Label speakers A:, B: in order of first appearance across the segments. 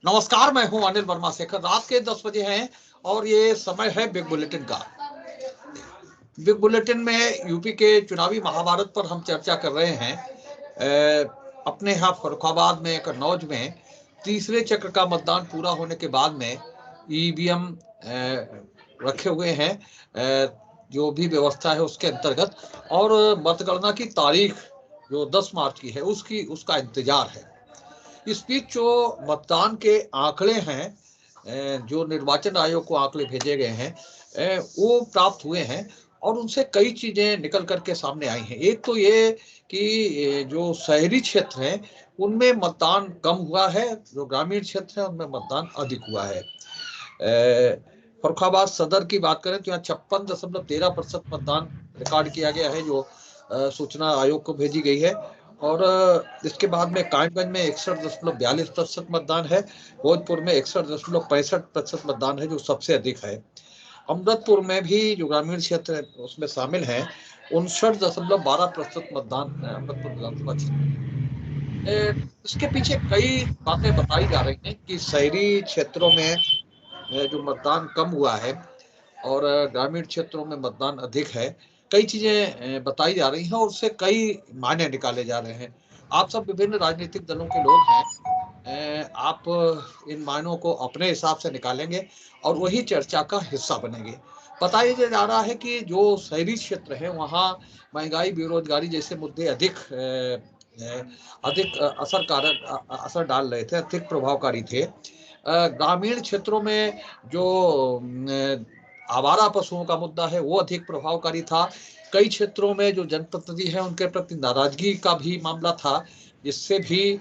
A: नमस्कार, मैं हूं अनिल वर्मा शेखर। रात के 10 बजे हैं और ये समय है बिग बुलेटिन का। बिग बुलेटिन में यूपी के चुनावी महाभारत पर हम चर्चा कर रहे हैं। अपने यहाँ फर्रुखाबाद में, कन्नौज में तीसरे चक्र का मतदान पूरा होने के बाद में ईवीएम रखे हुए हैं, जो भी व्यवस्था है उसके अंतर्गत, और मतगणना की तारीख जो 10 मार्च की है उसका इंतजार है। इस बीच जो मतदान के आंकड़े हैं, जो निर्वाचन आयोग को आंकड़े भेजे गए हैं, वो प्राप्त हुए हैं और उनसे कई चीजें निकल करके सामने आई हैं। एक तो ये कि जो शहरी क्षेत्र हैं उनमें मतदान कम हुआ है, जो ग्रामीण क्षेत्र है उनमें मतदान अधिक हुआ है। फर्रुखाबाद सदर की बात करें तो यहाँ 56.13% मतदान रिकॉर्ड किया गया है, जो सूचना आयोग को भेजी गई है। और इसके बाद में कायमगंज में 61.42% मतदान है। भोजपुर में 61.65% मतदान है, जो सबसे अधिक है। अमृतपुर में भी जो ग्रामीण क्षेत्र है उसमें शामिल है, 59.12% मतदान अमृतपुर विधानसभा क्षेत्र। इसके पीछे कई बातें बताई जा रही हैं कि शहरी क्षेत्रों में जो मतदान कम हुआ है और ग्रामीण क्षेत्रों में मतदान अधिक है। कई चीजें बताई जा रही हैं और उससे कई मायने निकाले जा रहे हैं। आप सब विभिन्न राजनीतिक दलों के लोग हैं, आप इन मायनों को अपने हिसाब से निकालेंगे और वही चर्चा का हिस्सा बनेंगे। बताया जा रहा है कि जो शहरी क्षेत्र है वहाँ महंगाई, बेरोजगारी जैसे मुद्दे अधिक असर डाल रहे थे, अधिक प्रभावकारी थे। ग्रामीण क्षेत्रों में जो आवारा पशुओं का मुद्दा है वो अधिक प्रभावकारी था। कई क्षेत्रों में जो जनप्रतिनिधि हैं उनके प्रति नाराजगी का भी मामला था, जिससे भी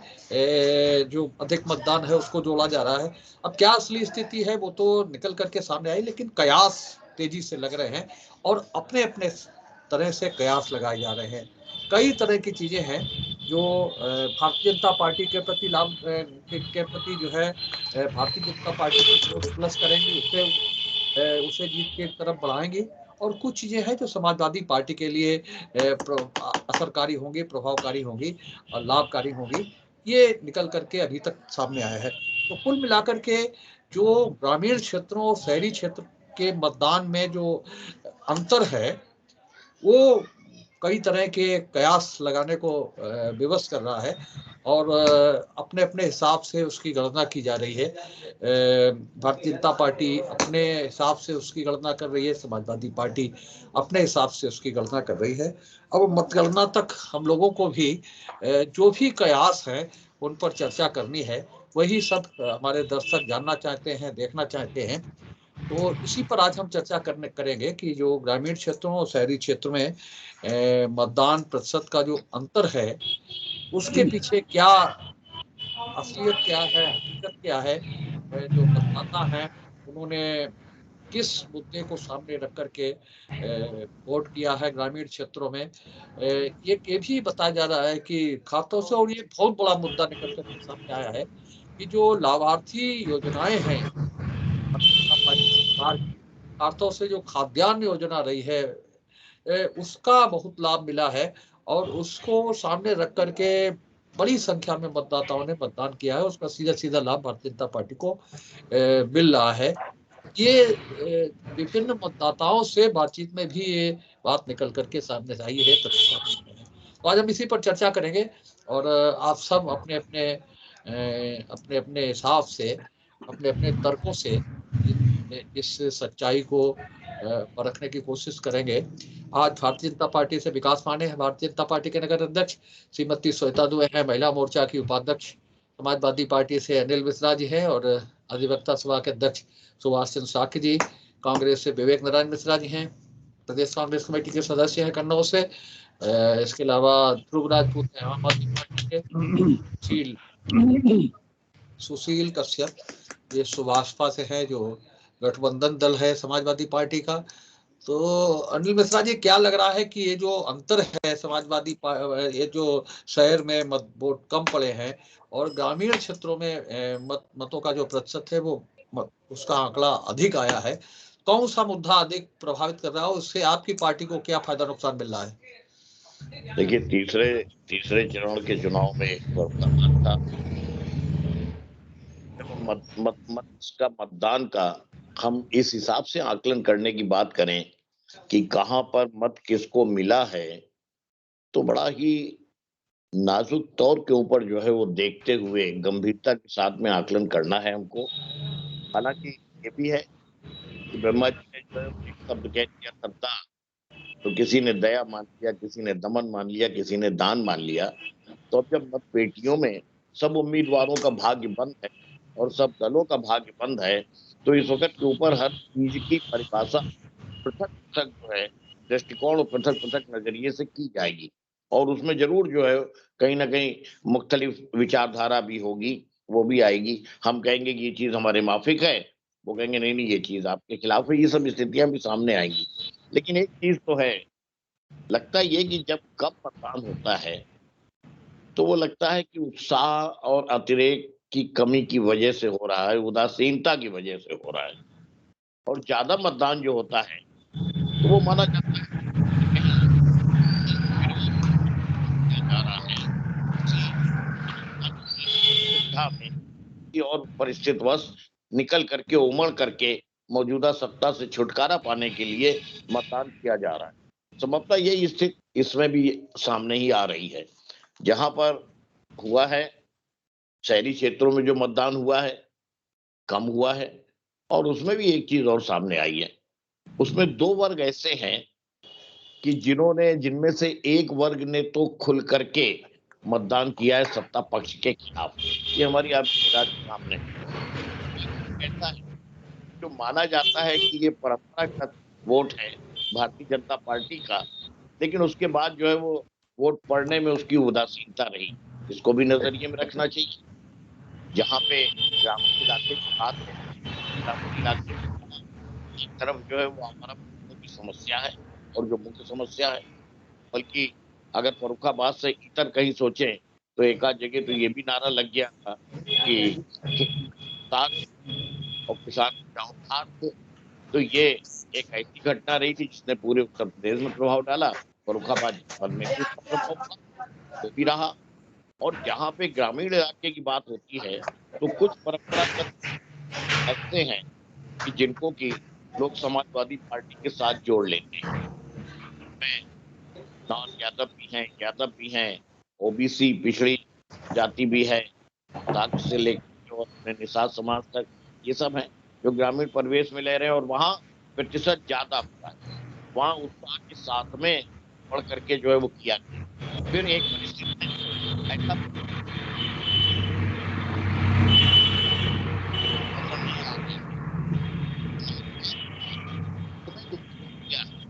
A: जो अधिक मतदान है उसको जोड़ा जा रहा है। अब क्या असली स्थिति है वो तो निकल करके सामने आई, लेकिन कयास तेजी से लग रहे हैं और अपने अपने तरह से कयास लगाए जा रहे हैं। कई तरह की चीजें हैं जो भारतीय जनता पार्टी के प्रति लाभ के प्रति जो है भारतीय जनता पार्टी को वोट प्लस करेंगे, उसे जीत के तरफ बढ़ाएंगे। और कुछ चीजें हैं जो समाजवादी पार्टी के लिए असरकारी होंगी, प्रभावकारी होंगी और लाभकारी होंगी। ये निकल करके अभी तक सामने आया है। तो कुल मिलाकर के जो ग्रामीण क्षेत्रों और शहरी क्षेत्र के मतदान में जो अंतर है वो कई तरह के कयास लगाने को विवश कर रहा है और अपने अपने हिसाब से उसकी गणना की जा रही है। भारतीय जनता पार्टी अपने हिसाब से उसकी गणना कर रही है, समाजवादी पार्टी अपने हिसाब से उसकी गणना कर रही है। अब मतगणना तक हम लोगों को भी जो भी कयास है उन पर चर्चा करनी है। वही सब हमारे दर्शक जानना चाहते हैं, देखना चाहते हैं। तो इसी पर आज हम चर्चा करेंगे कि जो ग्रामीण क्षेत्रों और शहरी क्षेत्रों में मतदान प्रतिशत का जो अंतर है उसके पीछे क्या असलियत, क्या है हकीकत, क्या है। जो मतदाता हैं उन्होंने किस मुद्दे को सामने रख करके वोट किया है ग्रामीण क्षेत्रों में। ये भी बताया जा रहा है कि खासतौर से, और ये बहुत बड़ा मुद्दा निकल कर सामने आया है कि जो लाभार्थी योजनाएं हैं सरकार की, खासतौर से जो खाद्यान्न योजना रही है, उसका बहुत लाभ मिला है और उसको सामने रख करके बड़ी संख्या में मतदाताओं ने मतदान किया है। उसका सीधा सीधा लाभ भारतीय जनता पार्टी को मिल रहा है। ये विभिन्न मतदाताओं से बातचीत में भी ये बात निकल करके सामने आई है, तथ्य सामने आए हैं। तो आज हम इसी पर चर्चा करेंगे और आप सब अपने अपने हिसाब से, अपने अपने तर्कों से इस सच्चाई को परखने की कोशिश करेंगे। आज भारतीय जनता पार्टी से विकास पांडे हैं, भारतीय जनता पार्टी के नगर अध्यक्ष। श्रीमती श्वेता दुबे है, महिला मोर्चा की उपाध्यक्ष। समाजवादी पार्टी से अनिल मिश्रा जी हैं और अधिवक्ता सभा के अध्यक्ष सुभाष चंद्र साकी जी। कांग्रेस से विवेक नारायण मिश्रा जी हैं, प्रदेश कांग्रेस कमेटी के सदस्य हैं कन्नौज से। इसके अलावा ध्रुव राजपूत है, आम आदमी पार्टी के। सुशील कश्यप ये सुभाषपा से है, जो गठबंधन दल है समाजवादी पार्टी का। तो अनिल मिश्रा जी, क्या लग रहा है कि ये जो अंतर है ये जो शहर में वोट कम पड़े हैं और ग्रामीण क्षेत्रों में मतों का जो प्रतिशत है वो उसका आंकड़ा अधिक आया है, कौन सा मुद्दा अधिक प्रभावित कर रहा है? उससे आपकी पार्टी को क्या फायदा नुकसान मिल रहा है?
B: देखिए, तीसरे चरण के चुनाव में एक बड़ा था। मतदान का हम इस हिसाब से आकलन करने की बात करें कि कहां पर मत किसको मिला है, तो बड़ा ही नाजुक तौर के ऊपर जो है वो देखते हुए गंभीरता के साथ में आकलन करना है हमको। हालांकि ये भी है कि ब्रह्मा जी ने जो है वो एक शब्द कह दिया सत्ता, तो किसी ने दया मान लिया, किसी ने दमन मान लिया, किसी ने दान मान लिया। तो अब जब मत पेटियों में सब उम्मीदवारों का भाग्य बंद है और सब दलों का भाग्य बंद है, तो इस वक्त के ऊपर हर चीज की परिभाषा पृथक पृथक जो है दृष्टिकोण और पृथक पृथक नजरिए से की जाएगी। और उसमें जरूर जो है कहीं ना कहीं मुख्तलिफ विचारधारा भी होगी, वो भी आएगी। हम कहेंगे कि ये चीज हमारे माफिक है, वो कहेंगे नहीं नहीं ये चीज आपके खिलाफ है। ये सब स्थितियां भी सामने आएंगी। लेकिन एक चीज तो है, लगता ये कि जब कब मतदान होता है तो वो लगता है कि उत्साह और अतिरेक की कमी की वजह से हो रहा है, उदासीनता की वजह से हो रहा है। और ज्यादा मतदान जो होता है तो वो माना जाता है कि कहीं विरोध किया जा रहा है, किसी जनता जो है दुविधा में किसी और परिस्थितिवश निकल करके उमड़ करके मौजूदा सत्ता से छुटकारा पाने के लिए मतदान किया जा रहा है। संभवतः यही स्थिति इसमें भी सामने ही आ रही है। जहां पर हुआ है, शहरी क्षेत्रों में जो मतदान हुआ है कम हुआ है। और उसमें भी एक चीज और सामने आई है, उसमें दो वर्ग ऐसे हैं कि जिनमें से एक वर्ग ने तो खुल करके मतदान किया है सत्ता पक्ष के खिलाफ। ये हमारी आपकी निगाह के सामने है। एक वर्ग ऐसा है जो माना जाता है कि ये परंपरागत वोट है भारतीय जनता पार्टी का, लेकिन उसके बाद जो है वो वोट पड़ने में उसकी उदासीनता रही। इसको भी नजरिए में रखना चाहिए। जहाँ पे ग्रामीण इलाके की बात है, ग्रामीण इलाके में एक तरफ जो है वो हमारा की समस्या है और जो मुख्य समस्या है, बल्कि अगर फर्रुखाबाद से इतर कहीं सोचे तो एक आध जगह तो ये भी नारा लग गया था कि खेती साथ और किसान बचाओ हाथ। तो ये एक ऐसी घटना रही थी जिसने पूरे उत्तर प्रदेश में प्रभाव डाला। फर्रुखाबाद जनपद में भी उसका प्रभाव पड़ा, वो भी रहा। और जहाँ पे ग्रामीण इलाके की बात होती है तो कुछ परंपरागत ऐसे हैं कि जिनको की लोग समाजवादी पार्टी के साथ जोड़ लेते हैं। उनमें नॉन यादव भी हैं, यादव भी हैं, ओबीसी पिछड़ी जाति भी है, साक्ष्य से लेकर और अपने निषाद समाज तक, ये सब हैं जो ग्रामीण परिवेश में ले रहे हैं। और वहाँ प्रतिशत ज्यादा होता है, वहाँ उत्साह के साथ में बढ़ करके जो है वो किया गया। फिर एक परिस्थिति में ऐसा पसंद नहीं आ रहा है, तुम्हें जो किया है,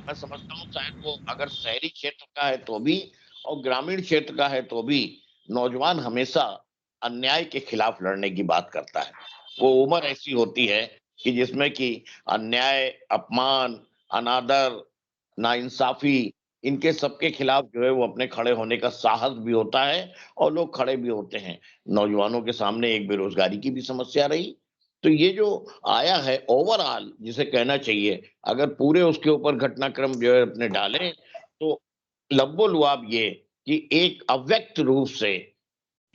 B: मैं समझता हूँ शायद वो अगर शहरी क्षेत्र का है तो भी और ग्रामीण क्षेत्र का है तो भी नौजवान हमेशा अन्याय के खिलाफ लड़ने की बात करता है। वो उम्र ऐसी होती है कि जिसमें कि अन्याय, अपमान, अनादर, नाइंसाफी, इनके सबके खिलाफ जो है वो अपने खड़े होने का साहस भी होता है और लोग खड़े भी होते हैं। नौजवानों के सामने एक बेरोजगारी की भी समस्या रही। तो ये जो आया है ओवरऑल जिसे कहना चाहिए, अगर पूरे उसके ऊपर घटनाक्रम जो है अपने डालें तो लब्बो-लुआब ये कि एक अव्यक्त रूप से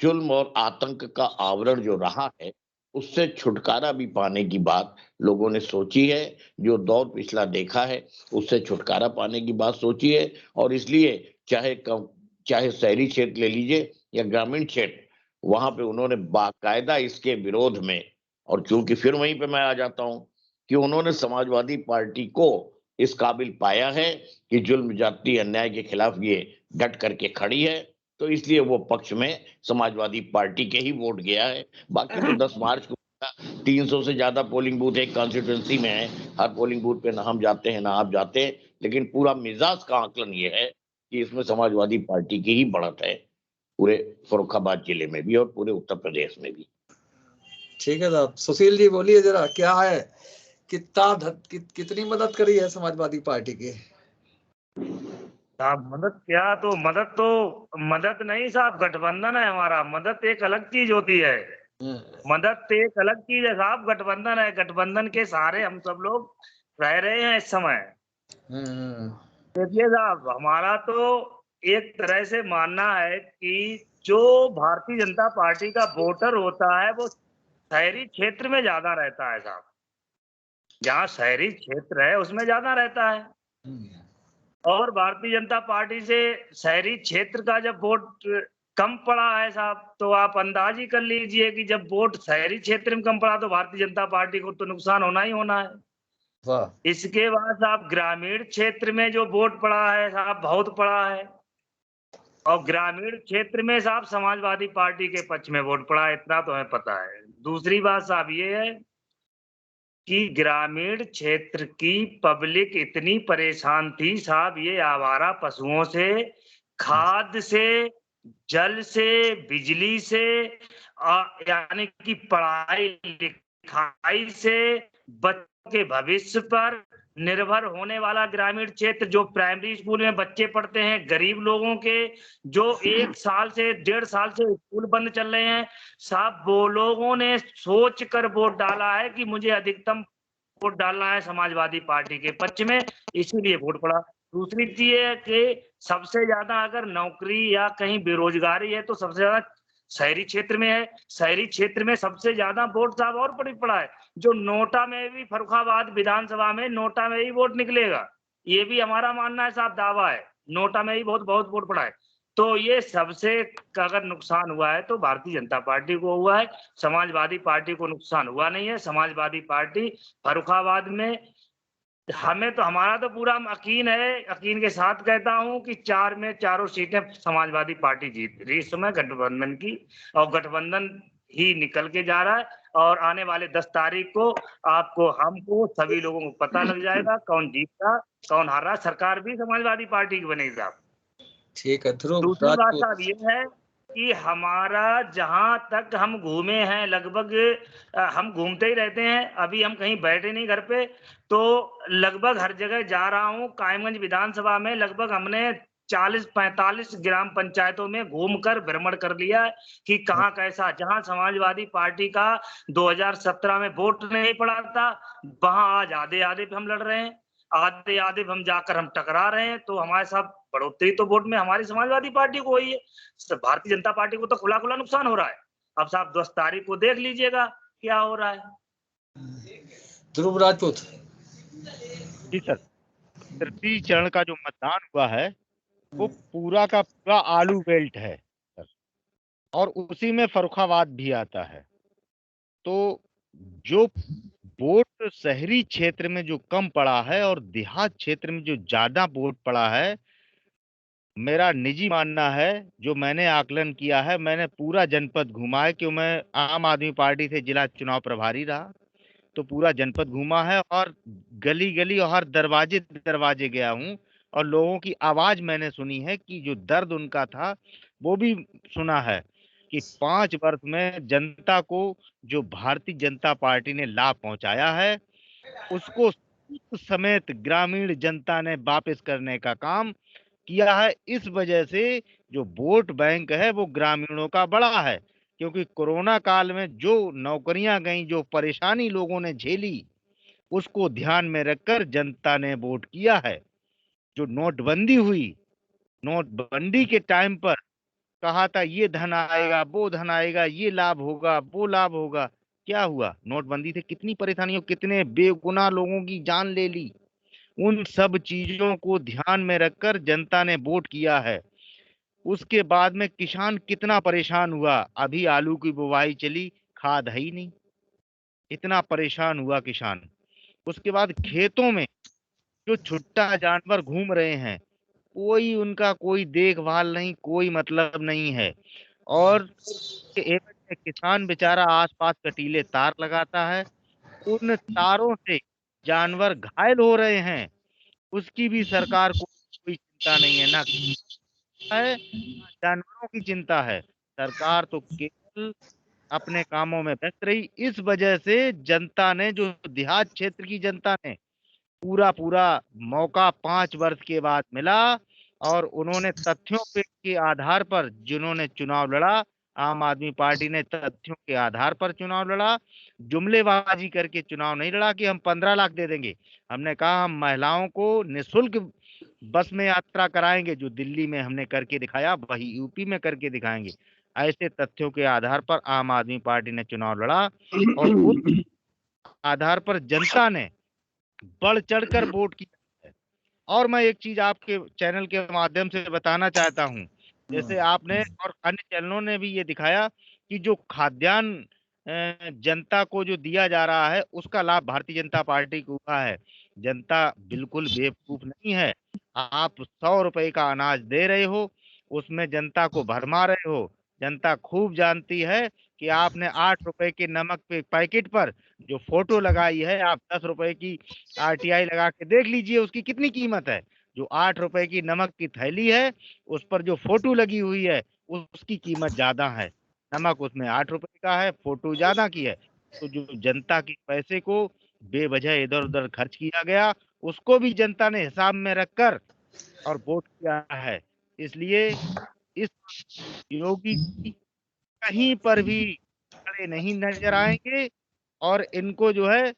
B: जुल्म और आतंक का आवरण जो रहा है, उससे छुटकारा भी पाने की बात लोगों ने सोची है। जो दौर पिछला देखा है, उससे छुटकारा पाने की बात सोची है। और इसलिए चाहे शहरी क्षेत्र ले लीजिए या ग्रामीण क्षेत्र, वहां पे उन्होंने बाकायदा इसके विरोध में, और क्योंकि फिर वहीं पे मैं आ जाता हूं कि उन्होंने समाजवादी पार्टी को इस काबिल पाया है कि जुल्म जाति अन्याय के खिलाफ ये डट करके खड़ी है, तो इसलिए वो पक्ष में समाजवादी पार्टी के ही वोट गया है। बाकी तो 10 मार्च को 300 से ज्यादा पोलिंग बूथ एक कॉन्स्टिट्यूंसी में है। हर पोलिंग बूथ पे ना हम जाते हैं ना आप जाते हैं, लेकिन पूरा मिजाज का आकलन ये है कि इसमें समाजवादी पार्टी की ही बढ़त है, पूरे फर्रुखाबाद जिले में भी और पूरे उत्तर प्रदेश में भी।
A: ठीक है साहब। सुशील जी बोलिए जरा, क्या है, कितनी मदद करी है समाजवादी पार्टी की?
C: साहब मदद क्या, तो मदद नहीं साहब, गठबंधन है हमारा। मदद एक अलग चीज होती है, मदद एक अलग चीज है साहब। गठबंधन है, गठबंधन के सहारे हम सब लोग रह रहे हैं इस समय। देखिए साहब, हमारा तो एक तरह से मानना है कि जो भारतीय जनता पार्टी का वोटर होता है वो शहरी क्षेत्र में ज्यादा रहता है साहब, जहाँ शहरी क्षेत्र है उसमें ज्यादा रहता है। और भारतीय जनता पार्टी से शहरी क्षेत्र का जब वोट कम पड़ा है साहब, तो आप अंदाज ही कर लीजिए कि जब वोट शहरी क्षेत्र में कम पड़ा तो भारतीय जनता पार्टी को तो नुकसान होना ही होना है।
A: वाह।
C: इसके बाद साहब ग्रामीण क्षेत्र में जो वोट पड़ा है साहब, बहुत पड़ा है। और ग्रामीण क्षेत्र में साहब समाजवादी पार्टी के पक्ष में वोट पड़ा है, इतना तो हमें पता है। दूसरी बात साहब ये है कि ग्रामीण क्षेत्र की पब्लिक इतनी परेशान थी साहब, ये आवारा पशुओं से, खाद से, जल से, बिजली से, यानी कि पढ़ाई लिखाई से, बच्चों के भविष्य पर निर्भर होने वाला ग्रामीण क्षेत्र, जो प्राइमरी स्कूल में बच्चे पढ़ते हैं, गरीब लोगों के, जो 1 साल से 1.5 साल से स्कूल बंद चल रहे हैं साहब, वो लोगों ने सोच कर वोट डाला है कि मुझे अधिकतम वोट डालना है समाजवादी पार्टी के पक्ष में, इसीलिए वोट पड़ा। दूसरी चीज है कि सबसे ज्यादा अगर नौकरी या कहीं बेरोजगारी है तो सबसे ज्यादा शहरी क्षेत्र में है। शहरी क्षेत्र में सबसे ज्यादा वोट साहब और पड़ा है, जो नोटा में भी, फर्रुखाबाद विधानसभा में नोटा में ही वोट निकलेगा, ये भी हमारा मानना है साहब, दावा है, नोटा में ही बहुत वोट पड़ा है। तो ये सबसे अगर नुकसान हुआ है तो भारतीय जनता पार्टी को हुआ है, समाजवादी पार्टी को नुकसान हुआ नहीं है। समाजवादी पार्टी फर्रुखाबाद में, हमें तो, हमारा तो पूरा यकीन है, यकीन के साथ कहता हूं कि 4 में चारों सीटें समाजवादी पार्टी जीत रही इस समय गठबंधन की, और गठबंधन ही निकल के जा रहा है। और आने वाले 10 तारीख को आपको, हमको, सभी लोगों को पता लग जाएगा कौन जीता कौन हारा। सरकार भी समाजवादी पार्टी की बनेगी साहब।
A: ठीक है ध्रुव
C: दूसरी बात
A: राजपूत।
C: साहब ये है कि हमारा जहां तक हम घूमे हैं, लगभग हम घूमते ही रहते हैं, अभी हम कहीं बैठे नहीं घर पे, तो लगभग हर जगह जा रहा हूँ। कायमगंज विधानसभा में लगभग हमने 40-45 ग्राम पंचायतों में घूमकर भ्रमण कर लिया है कि कहाँ कैसा, जहां समाजवादी पार्टी का 2017 में वोट नहीं पड़ा था, वहां आज आधे आधे पे हम लड़ रहे हैं, आधे आधे हम जाकर हम टकरा रहे हैं। तो हमारे साथ बढ़ोतरी तो वोट में हमारी समाजवादी पार्टी को हुई है, भारतीय जनता पार्टी को तो खुला खुला नुकसान हो रहा है। अब साहब 10 तारीख को देख लीजिएगा क्या हो रहा है।
A: ध्रुव राजपूत।
D: जी सर, तृतीय चरण का जो मतदान हुआ है वो पूरा का पूरा आलू बेल्ट है सर, और उसी में फर्रुखाबाद भी आता है। तो जो वोट शहरी क्षेत्र में जो कम पड़ा है और देहात क्षेत्र में जो ज्यादा वोट पड़ा है, मेरा निजी मानना है, जो मैंने आकलन किया है, मैंने पूरा जनपद घूमा है, क्यों मैं आम आदमी पार्टी से जिला चुनाव प्रभारी रहा, तो पूरा जनपद घूमा है और गली गली और हर दरवाजे दरवाजे गया हूं, और लोगों की आवाज मैंने सुनी है कि जो दर्द उनका था वो भी सुना है कि 5 वर्ष में जनता को जो भारतीय जनता पार्टी ने लाभ पहुंचाया है उसको समेत ग्रामीण जनता ने वापस करने का काम किया है। इस वजह से जो वोट बैंक है वो ग्रामीणों का बड़ा है, क्योंकि कोरोना काल में जो नौकरियां गई, जो परेशानी लोगों ने झेली, उसको ध्यान में रखकर जनता ने वोट किया है। जो नोटबंदी हुई, नोटबंदी के टाइम पर कहा था ये धन आएगा, वो धन आएगा, ये लाभ होगा, वो लाभ होगा, क्या हुआ? नोटबंदी से कितनी परेशानियों, कितने बेगुनाह लोगों की जान ले ली। उन सब चीजों को ध्यान में रखकर जनता ने वोट किया है। उसके बाद में किसान कितना परेशान हुआ, अभी आलू की बुवाई चली, खाद है ही नहीं, इतना परेशान हुआ किसान। उसके बाद खेतों में जो छुट्टा जानवर घूम रहे हैं, कोई उनका कोई देखभाल नहीं, कोई मतलब नहीं है। और एक किसान बेचारा आसपास कटीले तार लगाता है, उन तारों से जानवर घायल हो रहे हैं, उसकी भी सरकार को कोई चिंता नहीं है, ना है जानवरों की चिंता है। सरकार तो केवल अपने कामों में व्यस्त रही। इस वजह से जनता ने, जो देहात क्षेत्र की जनता ने, पूरा पूरा मौका 5 वर्ष के बाद मिला, और उन्होंने तथ्यों के आधार पर जिन्होंने चुनाव लड़ा, आम आदमी पार्टी ने तथ्यों के आधार पर चुनाव लड़ा, जुमलेबाजी करके चुनाव नहीं लड़ा कि हम 15 लाख दे देंगे। हमने कहा हम महिलाओं को निःशुल्क बस में यात्रा कराएंगे, जो दिल्ली में हमने करके दिखाया वही यूपी में करके दिखाएंगे। ऐसे तथ्यों के आधार पर आम आदमी पार्टी ने चुनाव लड़ा और उस आधार पर जनता ने बढ़ चढ़कर वोट किया है। और मैं एक चीज आपके चैनल के माध्यम से बताना चाहता हूं, जैसे आपने और अन्य चैनलों ने भी ये दिखाया कि जो खाद्यान्न जनता को जो दिया जा रहा है उसका लाभ भारतीय जनता पार्टी को हुआ है। जनता बिल्कुल बेवकूफ नहीं है। आप 100 रुपए का अनाज दे रहे हो, उसमें जनता को भरमा रहे हो। जनता खूब जानती है कि आपने 8 रुपए के नमक पे पैकेट पर जो फोटो लगाई है, आप 10 रुपए की आरटीआई लगा के देख लीजिए उसकी कितनी कीमत है। जो 8 रुपए की नमक की थैली है उस पर जो फोटो लगी हुई है उसकी कीमत ज्यादा है। नमक उसमें 8 रुपए का है, फोटो ज्यादा की है। तो जो जनता के पैसे को बेवजह इधर उधर खर्च किया गया उसको भी जनता ने हिसाब में रखकर और वोट किया है। इसलिए इस योगी जी कहीं पर भी खड़े नहीं नजर आएंगे और इनको जो है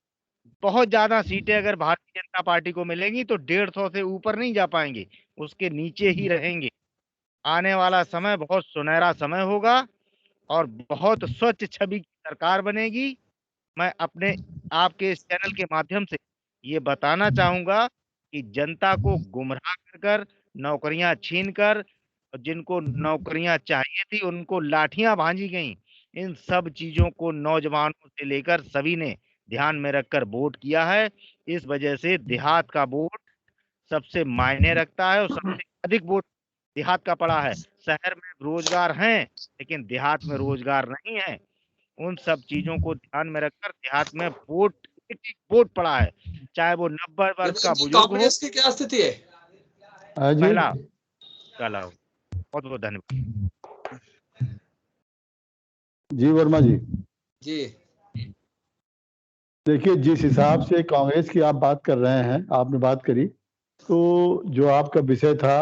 D: बहुत ज्यादा सीटें अगर भारतीय जनता पार्टी को मिलेंगी तो 150 से ऊपर नहीं जा पाएंगे, उसके नीचे ही रहेंगे। आने वाला समय बहुत सुनहरा समय होगा और बहुत स्वच्छ छवि की सरकार बनेगी। मैं अपने आपके इस चैनल के माध्यम से ये बताना चाहूंगा कि जनता को गुमराह कर नौकरियां छीन कर और जिनको नौकरियां चाहिए थी उनको लाठियां भांजी गई। इन सब चीजों को नौजवानों से लेकर सभी ने ध्यान में रखकर वोट किया है। इस वजह से देहात का वोट सबसे मायने रखता है और सबसे अधिक वोट देहात का पड़ा है। शहर में रोजगार हैं लेकिन देहात में रोजगार नहीं है। उन सब चीजों को ध्यान में रखकर देहात में वोट एक एक वोट पड़ा है, चाहे वो 90 वर्ष का बुजुर्ग हो।
A: कांग्रेस की क्या स्थिति है?
D: पहला बहुत बहुत धन्यवाद
E: जी वर्मा जी।
A: जी
E: देखिए, जिस हिसाब से कांग्रेस की आप बात कर रहे हैं, आपने बात करी, तो जो आपका विषय था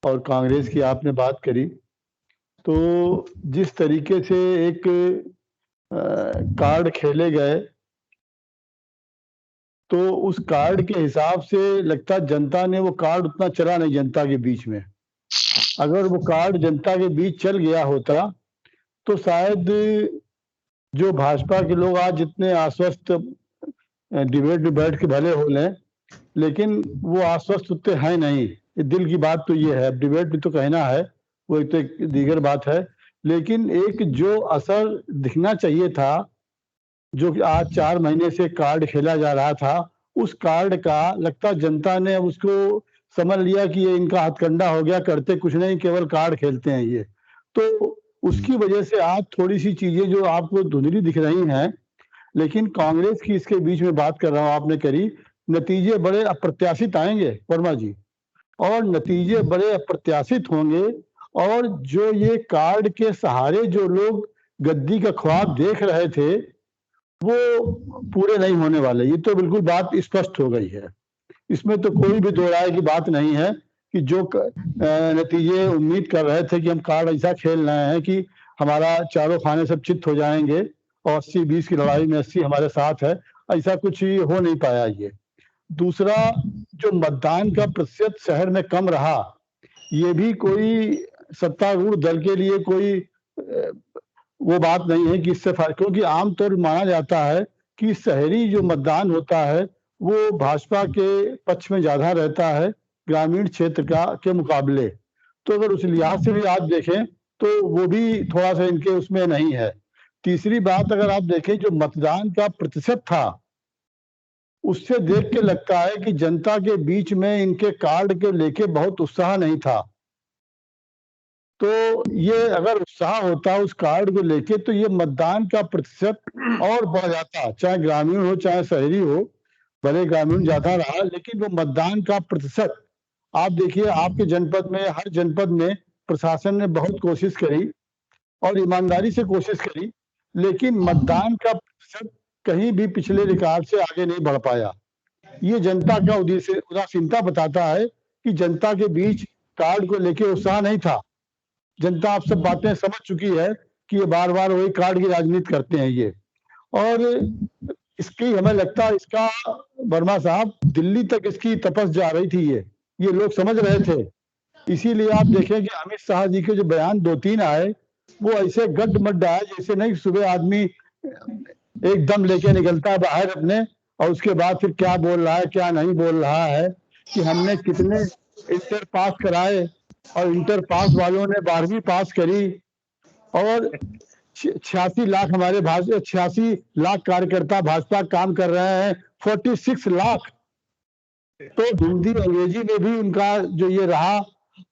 E: और कांग्रेस की आपने बात करी, तो जिस तरीके से एक कार्ड खेले गए तो उस कार्ड के हिसाब से लगता जनता ने वो कार्ड उतना चला नहीं जनता के बीच में। अगर वो कार्ड जनता के बीच चल गया होता तो शायद जो भाजपा के लोग आज जितने आश्वस्त डिबेट में बैठ के भले हो लें, लेकिन वो आश्वस्त उतने हैं नहीं। दिल की बात तो ये है, डिबेट में तो कहना है, वो एक तो एक दीगर बात है, लेकिन एक जो असर दिखना चाहिए था, जो कि आज 4 महीने से कार्ड खेला जा रहा था, उस कार्ड का लगता जनता ने उसको समझ लिया कि ये इनका हथकंडा हो गया, करते कुछ नहीं, केवल कार्ड खेलते हैं ये। तो उसकी वजह से आज थोड़ी सी चीजें जो आपको धुंधली दिख रही हैं, लेकिन कांग्रेस की इसके बीच में बात कर रहा हूं, आपने करी, नतीजे बड़े अप्रत्याशित आएंगे वर्मा जी, और नतीजे बड़े अप्रत्याशित होंगे। और जो ये कार्ड के सहारे जो लोग गद्दी का ख्वाब देख रहे थे वो पूरे नहीं होने वाले, ये तो बिल्कुल बात स्पष्ट हो गई है। इसमें तो कोई भी दो राय की बात नहीं है कि जो नतीजे उम्मीद कर रहे थे कि हम कार्ड ऐसा खेल रहे हैं कि हमारा चारों खाने सब चित्त हो जाएंगे और 80-20 की लड़ाई में 80 हमारे साथ है, ऐसा कुछ ही हो नहीं पाया। ये दूसरा, जो मतदान का प्रतिशत शहर में कम रहा, ये भी कोई सत्तारूढ़ दल के लिए कोई वो बात नहीं है कि इससे फर्क, क्योंकि आमतौर पर माना जाता है कि शहरी जो मतदान होता है वो भाजपा के पक्ष में ज्यादा रहता है ग्रामीण क्षेत्र का के मुकाबले। तो अगर उस लिहाज से भी आप देखें तो वो भी थोड़ा सा इनके उसमें नहीं है। तीसरी बात, अगर आप देखें जो मतदान का प्रतिशत था उससे देख के लगता है कि जनता के बीच में इनके कार्ड के लेके बहुत उत्साह नहीं था। तो ये अगर उत्साह होता उस कार्ड को लेके तो ये मतदान का प्रतिशत और बढ़ जाता, चाहे ग्रामीण हो चाहे शहरी हो। भले ग्रामीण ज्यादा रहा लेकिन वो मतदान का प्रतिशत, आप देखिए आपके जनपद में, हर जनपद में प्रशासन ने बहुत कोशिश करी और ईमानदारी से कोशिश करी, लेकिन मतदान का प्रतिशत कहीं भी पिछले रिकॉर्ड से आगे नहीं बढ़ पाया। ये जनता का उदासीनता बताता है कि जनता के बीच कार्ड को लेके उत्साह नहीं था। जनता आप सब बातें समझ चुकी है कि ये बार बार वही कार्ड की राजनीति करते हैं ये। और इसकी हमें लगता है, इसका वर्मा साहब दिल्ली तक इसकी तपस जा रही थी, ये लोग समझ रहे थे। इसीलिए आप देखें कि अमित शाह जी के जो बयान 2-3 आए वो ऐसे गड्ढ मड्ढा है जैसे नहीं, सुबह आदमी एकदम लेके निकलता है बाहर अपने, और उसके बाद फिर क्या बोल रहा है क्या नहीं बोल रहा है, कि हमने कितने इंटर पास कराए और इंटर पास वालों ने 12वीं पास करी, और 86 लाख हमारे 86 लाख कार्यकर्ता भाजपा काम कर रहे हैं, 46 लाख। तो हिंदी अंग्रेजी में भी उनका जो ये रहा।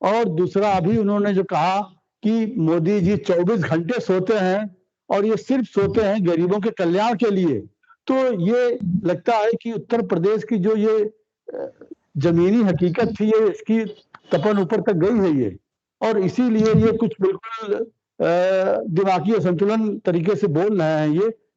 E: और दूसरा अभी उन्होंने जो कहा कि मोदी जी 24 घंटे सोते हैं और ये सिर्फ सोते हैं गरीबों के कल्याण के लिए, तो ये लगता है कि उत्तर प्रदेश की जो ये जमीनी हकीकत थी ये इसकी तपन ऊपर तक गई है ये, और इसीलिए ये कुछ बिल्कुल दिमागी असंतुलन तरीके से बोल रहे हैं।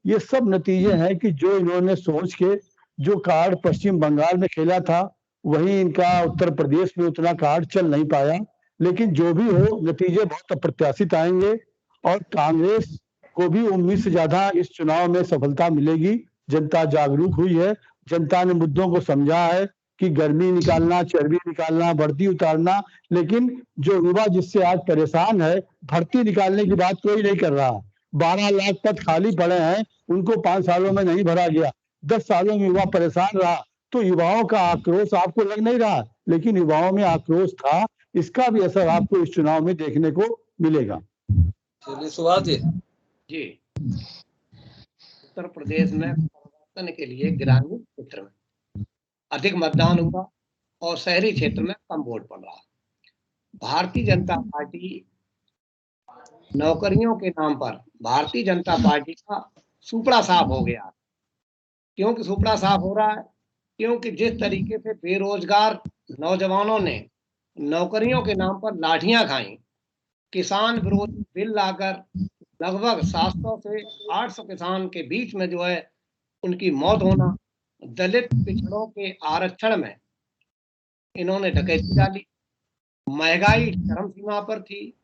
E: ये सब नतीजे हैं कि जो इन्होंने सोच के जो कार्ड पश्चिम बंगाल में खेला था वही इनका उत्तर प्रदेश में उतना कार्ड चल नहीं पाया। लेकिन जो भी हो, नतीजे बहुत अप्रत्याशित आएंगे और कांग्रेस को भी उम्मीद से ज्यादा इस चुनाव में सफलता मिलेगी। जनता जागरूक हुई है, जनता ने मुद्दों को समझा है कि गर्मी निकालना, चर्बी निकालना, भर्ती उतारना, लेकिन जो युवा जिससे आज परेशान है, भर्ती निकालने की बात कोई नहीं कर रहा। 12 लाख पद खाली पड़े हैं, उनको 5 सालों में नहीं भरा गया, 10 सालों में युवा परेशान रहा। तो युवाओं का आक्रोश आपको लग नहीं रहा, लेकिन युवाओं में आक्रोश था, इसका भी असर आपको इस चुनाव में देखने को मिलेगा।
A: चलिए सुभाष जी।
F: जी, उत्तर प्रदेश में परिवर्तन के लिए ग्रामीण क्षेत्र में अधिक मतदान हुआ और शहरी क्षेत्र में कम वोट पड़ रहा। भारतीय जनता पार्टी नौकरियों के नाम पर भारतीय जनता पार्टी का सुपड़ा साफ हो गया। क्योंकि सुपड़ा साफ हो रहा है, क्योंकि जिस तरीके से बेरोजगार नौजवानों ने नौकरियों के नाम पर लाठियां खाई, किसान विरोधी बिल लाकर लगभग 700 से 800 किसान के बीच में जो है उनकी मौत होना, दलित पिछड़ों के आरक्षण में इन्होंने डकैती डाली, महंगाई चरम सीमा पर थी,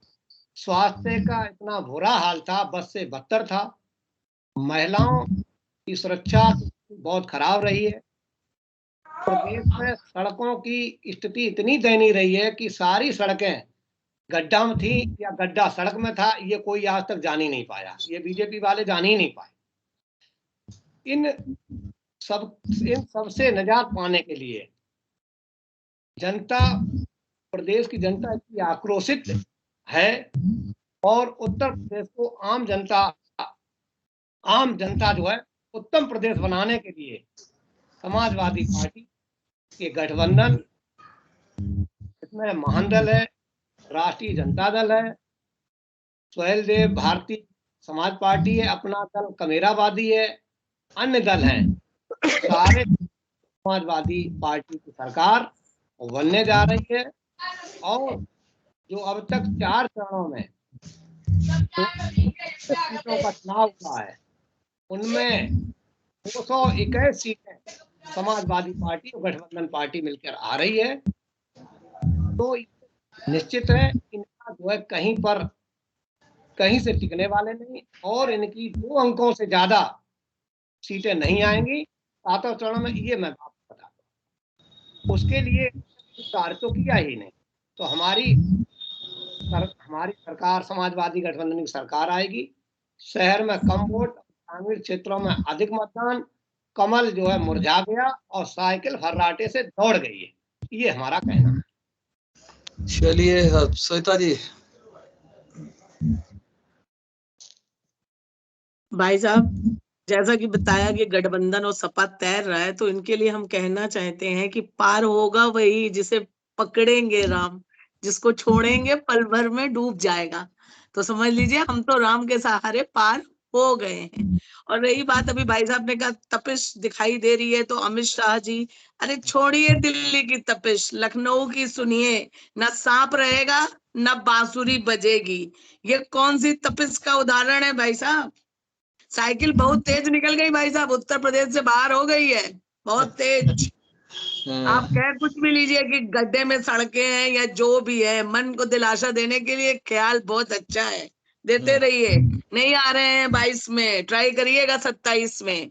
F: स्वास्थ्य का इतना बुरा हाल था, बस से बदतर था, महिलाओं की सुरक्षा बहुत खराब रही है। प्रदेश में सड़कों की स्थिति इतनी दयनीय रही है कि सारी सड़कें गड्ढा में थी या गड्ढा सड़क में था, ये कोई आज तक जान ही नहीं पाया, ये बीजेपी वाले जान ही नहीं पाए। इन सब से निजात पाने के लिए जनता, प्रदेश की जनता इतनी आक्रोशित है और उत्तर प्रदेश को आम जनता जो है उत्तम प्रदेश बनाने के लिए समाजवादी पार्टी के गठबंधन, इसमें महानदल है, राष्ट्रीय जनता दल है, सुहेल देव भारतीय समाज पार्टी है, अपना दल कमेरावादी है, अन्य दल हैं, सारे समाजवादी पार्टी की सरकार बनने जा रही है। और जो अब तक 4 चरणों में सीटों का चुनाव हुआ है, उनमें 221 सीटें समाजवादी पार्टी और गठबंधन पार्टी मिलकर आ रही है। तो निश्चित है इनका जो है कहीं से टिकने वाले नहीं, और इनकी 2 अंकों से ज्यादा सीटें नहीं आएंगी 7वें चरण में, ये मैं आपको बता दूं। उसके लिए कार्य तो किया ही नहीं। तो हमारी सरकार समाजवादी गठबंधन की सरकार आएगी, शहर में कम वोट, ग्रामीण क्षेत्रों में अधिक मतदान, कमल जो है मुरझा गया और साइकिल फर्राटे से दौड़ गई है, ये हमारा कहना है।
A: चलिए श्वेता जी।
G: भाई साहब, जैसा कि बताया कि गठबंधन और सपा तैर रहा है, तो इनके लिए हम कहना चाहते हैं कि पार होगा वही जिसे पकड़ेंगे राम, जिसको छोड़ेंगे पल भर में डूब जाएगा। तो समझ लीजिए हम तो राम के सहारे पार हो गए हैं। और रही बात अभी भाई साहब ने कहा तपिश दिखाई दे रही है, तो अमित शाह जी, अरे छोड़िए दिल्ली की तपिश, लखनऊ की सुनिए, न सांप रहेगा न बांसुरी बजेगी। ये कौन सी तपिश का उदाहरण है भाई साहब? साइकिल बहुत तेज निकल गई भाई साहब, उत्तर प्रदेश से बाहर हो गई है, बहुत तेज। आप कह कुछ भी लीजिए कि गड्ढे में सड़कें हैं या जो भी है, मन को दिलासा देने के लिए ख्याल बहुत अच्छा है, देते रहिए। नहीं आ रहे हैं 22 में, ट्राई करिएगा 27 में।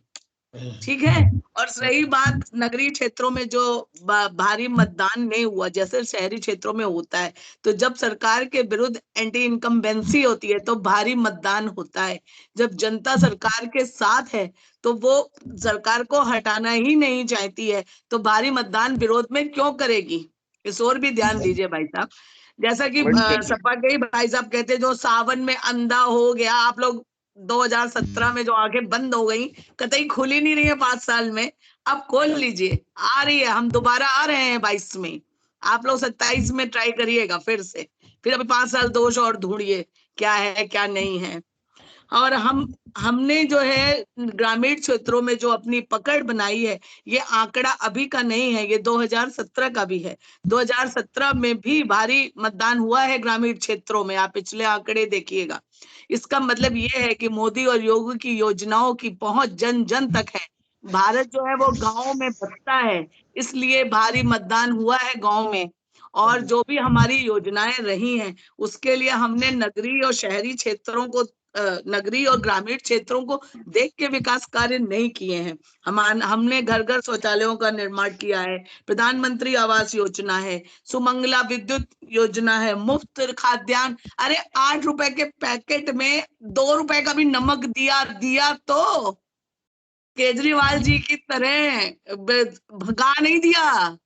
G: ठीक है। और रही बात नगरीय क्षेत्रों में जो भारी मतदान नहीं हुआ, जैसे शहरी क्षेत्रों में होता है, तो जब सरकार के विरुद्ध एंटी इनकम्बेंसी होती है तो भारी मतदान होता है। जब जनता सरकार के साथ है तो वो सरकार को हटाना ही नहीं चाहती है, तो भारी मतदान विरोध में क्यों करेगी? इस ओर भी ध्यान दीजिए भाई साहब। जैसा कि सपा के ही भाई साहब कहते, जो सावन में अंधा हो गया, आप लोग 2017 में जो आंखें बंद हो गई, कतई खुली नहीं रही है 5 साल में, अब खोल लीजिए, आ रही है। हम दोबारा आ रहे हैं 22 में, आप लोग 27 में ट्राई करिएगा फिर से, फिर अभी 5 साल दोष और ढूंढिए क्या है क्या नहीं है। और हमने जो है ग्रामीण क्षेत्रों में जो अपनी पकड़ बनाई है, ये आंकड़ा अभी का नहीं है, ये 2017 का भी है। 2017 में भी भारी मतदान हुआ है ग्रामीण क्षेत्रों में, आप पिछले आंकड़े देखिएगा। इसका मतलब ये है कि मोदी और योगी की योजनाओं की पहुंच जन जन तक है। भारत जो है वो गाँव में बसता है, इसलिए भारी मतदान हुआ है गाँव में। और जो भी हमारी योजनाएं रही हैं, उसके लिए हमने नगरीय और शहरी क्षेत्रों को, नगरीय और ग्रामीण क्षेत्रों को देख के विकास कार्य नहीं किए हैं। हमने घर घर शौचालयों का निर्माण किया है, प्रधानमंत्री आवास योजना है, सुमंगला विद्युत योजना है, मुफ्त खाद्यान्न। अरे 8 रुपए के पैकेट में 2 रुपए का भी नमक दिया तो केजरीवाल जी की तरह भगा नहीं दिया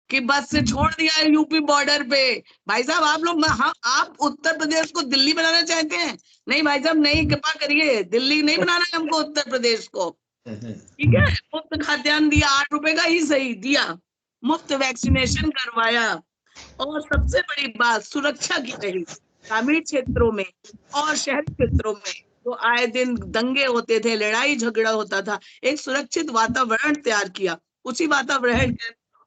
G: कि बस से छोड़ दिया है यूपी बॉर्डर पे। भाई साहब आप लोग, आप उत्तर प्रदेश को दिल्ली बनाना चाहते हैं? नहीं भाई साहब, नहीं, कृपा करिए, दिल्ली नहीं बनाना है हमको उत्तर प्रदेश को। ठीक है, मुफ्त खाद्यान्न दिया, 8 रुपए का ही सही दिया, मुफ्त वैक्सीनेशन करवाया। और सबसे बड़ी बात सुरक्षा की रही ग्रामीण क्षेत्रों में और शहरी क्षेत्रों में। तो आए दिन दंगे होते थे, लड़ाई झगड़ा होता था, एक सुरक्षित वातावरण तैयार किया। उसी वातावरण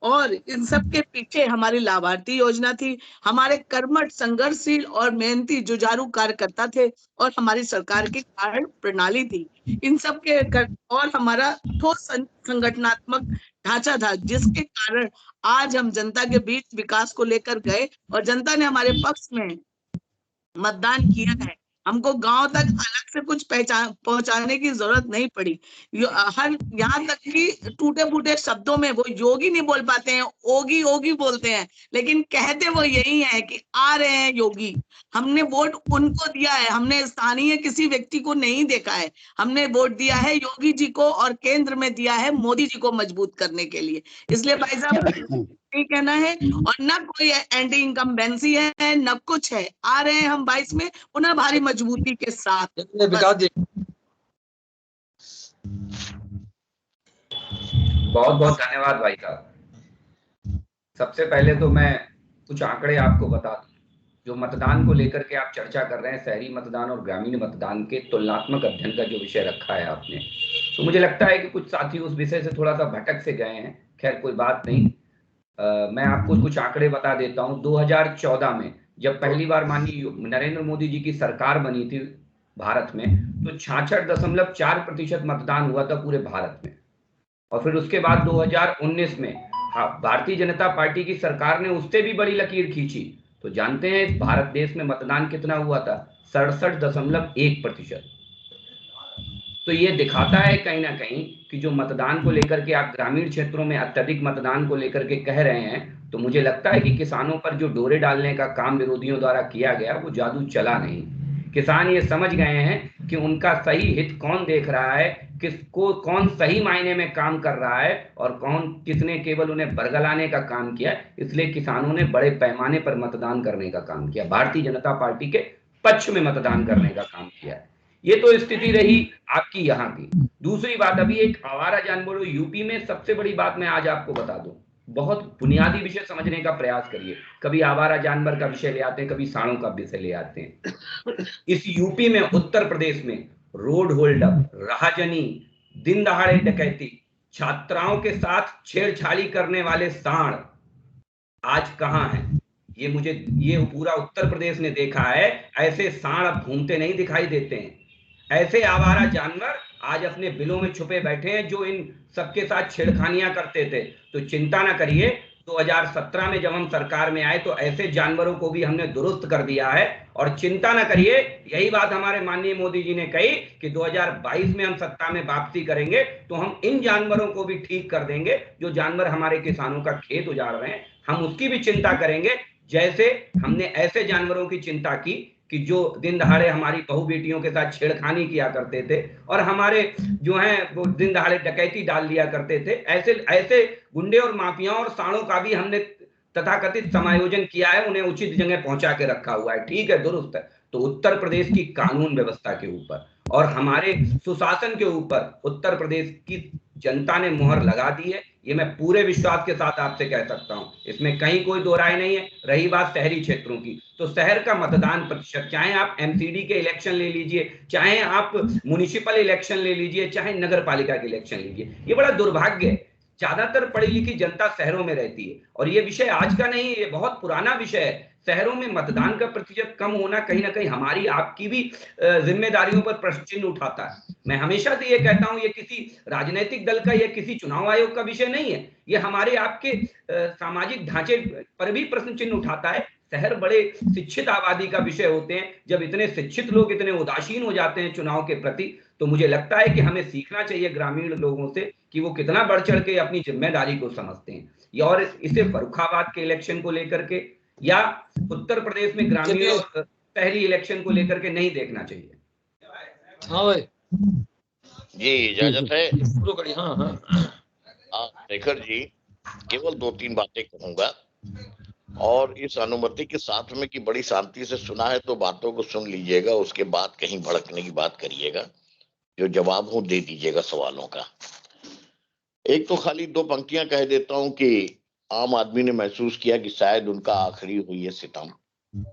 G: और इन सब के पीछे हमारी लाभार्थी योजना थी, हमारे कर्मठ संघर्षशील और मेहनती जुझारू कार्यकर्ता थे, और हमारी सरकार की कार्य प्रणाली थी। इन सब के और हमारा ठोस संगठनात्मक ढांचा था, जिसके कारण आज हम जनता के बीच विकास को लेकर गए और जनता ने हमारे पक्ष में मतदान किया है। हमको गांव तक अलग से कुछ पहुंचाने की जरूरत नहीं पड़ी। हर यहाँ तक कि टूटे फूटे शब्दों में वो योगी नहीं बोल पाते हैं, ओगी ओगी बोलते हैं, लेकिन कहते वो यही है कि आ रहे हैं योगी। हमने वोट उनको दिया है, हमने स्थानीय किसी व्यक्ति को नहीं देखा है, हमने वोट दिया है योगी जी को, और केंद्र में दिया है मोदी जी को मजबूत करने के लिए। इसलिए भाई साहब नहीं कहना है, और न कोई एंटी इनकम्बेंसी है, न कुछ है। आ रहे हैं हम 22 में पुनः भारी मजबूती के साथ।
A: विकास जी,
H: बहुत बहुत धन्यवाद भाई साहब। सबसे पहले तो मैं कुछ आंकड़े आपको बता दूं। जो मतदान को लेकर के आप चर्चा कर रहे हैं, शहरी मतदान और ग्रामीण मतदान के तुलनात्मक अध्ययन का जो विषय रखा है आपने, तो मुझे लगता है कि कुछ साथी उस विषय से थोड़ा सा भटक से गए हैं। खैर कोई बात नहीं, मैं आपको कुछ आंकड़े बता देता हूं। 2014 में जब पहली बार माननीय नरेंद्र मोदी जी की सरकार बनी थी भारत में, तो 66.4% मतदान हुआ था पूरे भारत में। और फिर उसके बाद 2019 में भारतीय जनता पार्टी की सरकार ने उससे भी बड़ी लकीर खींची। तो जानते हैं भारत देश में मतदान कितना हुआ था? 67.1%। तो ये दिखाता है कहीं ना कहीं कि जो मतदान को लेकर के आप ग्रामीण क्षेत्रों में अत्यधिक मतदान को लेकर के कह रहे हैं, तो मुझे लगता है कि किसानों पर जो डोरे डालने का काम विरोधियों द्वारा किया गया, वो जादू चला नहीं। किसान ये समझ गए हैं कि उनका सही हित कौन देख रहा है, किसको कौन सही मायने में काम कर रहा है, और कौन किसने केवल उन्हें बरगलाने का काम किया। इसलिए किसानों ने बड़े पैमाने पर मतदान करने का काम किया, भारतीय जनता पार्टी के पक्ष में मतदान करने का काम किया है। ये तो स्थिति रही आपकी यहाँ की। दूसरी बात, अभी एक आवारा जानवरों यूपी में, सबसे बड़ी बात मैं आज आपको बता दूं, बहुत बुनियादी विषय समझने का प्रयास करिए। कभी आवारा जानवर का विषय ले आते हैं, कभी सांडों का विषय ले आते हैं। इस यूपी में, उत्तर प्रदेश में रोड होल्डअप, राहजनी, दिन दहाड़े डकैती, छात्राओं के साथ छेड़छाड़ी करने वाले सांड आज कहां हैं? ये पूरा उत्तर प्रदेश ने देखा है। ऐसे सांड अब घूमते नहीं दिखाई देते हैं। ऐसे आवारा जानवर आज अपने बिलों में छुपे बैठे हैं जो इन सबके साथ छेड़खानियां करते थे। तो चिंता ना करिए, 2017 में जब हम सरकार में आए तो ऐसे जानवरों को भी हमने दुरुस्त कर दिया है। और चिंता न करिए, यही बात हमारे माननीय मोदी जी ने कही कि 2022 में हम सत्ता में वापसी करेंगे तो हम इन जानवरों को भी ठीक कर देंगे। जो जानवर हमारे किसानों का खेत उजाड़ रहे हैं, हम उसकी भी चिंता करेंगे, जैसे हमने ऐसे जानवरों की चिंता की कि जो दिन दहाड़े हमारी बहू बेटियों के साथ छेड़खानी किया करते थे और हमारे जो हैं वो दिन दहाड़े डकैती डाल दिया करते थे। ऐसे ऐसे गुंडे और माफियाओं और साड़ों का भी हमने तथाकथित समायोजन किया है, उन्हें उचित जगह पहुंचा के रखा हुआ है। ठीक है, दुरुस्त है। तो उत्तर प्रदेश की कानून व्यवस्था के ऊपर और हमारे सुशासन के ऊपर उत्तर प्रदेश की जनता ने मुहर लगा दी है, ये मैं पूरे विश्वास के साथ आपसे कह सकता हूं, इसमें कहीं कोई दो राय नहीं है। रही बात शहरी क्षेत्रों की, तो शहर का मतदान प्रतिशत, चाहे आप एमसीडी के इलेक्शन ले लीजिए, चाहे आप म्युनिसिपल इलेक्शन ले लीजिए, चाहे नगर पालिका के इलेक्शन लीजिए, ये बड़ा दुर्भाग्य है। ज्यादातर पढ़ी लिखी जनता शहरों में रहती है और ये विषय आज का नहीं है, ये बहुत पुराना विषय है। शहरों में मतदान का प्रतिशत कम होना कहीं ना कहीं हमारी आपकी भी जिम्मेदारियों पर प्रश्न चिन्ह उठाता है। मैं हमेशा से ये कहता हूं, ये किसी राजनीतिक दल का या किसी चुनाव आयोग का विषय नहीं है, ये हमारे आपके सामाजिक ढांचे पर भी प्रश्न चिन्ह उठाता है। शहर बड़े शिक्षित आबादी का विषय होते हैं, जब इतने शिक्षित लोग इतने उदासीन हो जाते हैं चुनाव के प्रति, तो मुझे लगता है कि हमें सीखना चाहिए ग्रामीण लोगों से कि वो कितना बढ़ चढ़ के अपनी जिम्मेदारी को समझते हैं। और इसे फर्रुखाबाद के इलेक्शन को लेकर के या उत्तर प्रदेश में ग्रामीण और शहरी इलेक्शन को लेकर के नहीं देखना चाहिए।
A: हाँ भाई
B: जी, इजाजत है।
A: हाँ
B: शेखर जी, केवल 2-3 बातें कहूंगा और इस अनुमति के साथ में कि बड़ी शांति से सुना है तो बातों को सुन लीजिएगा, उसके बाद कहीं भड़कने की बात करिएगा, जो जवाब हो दे दीजिएगा सवालों का। एक तो खाली 2 पंक्तियां कह देता हूं कि आम आदमी ने महसूस किया कि शायद उनका आखिरी हुई है सितम,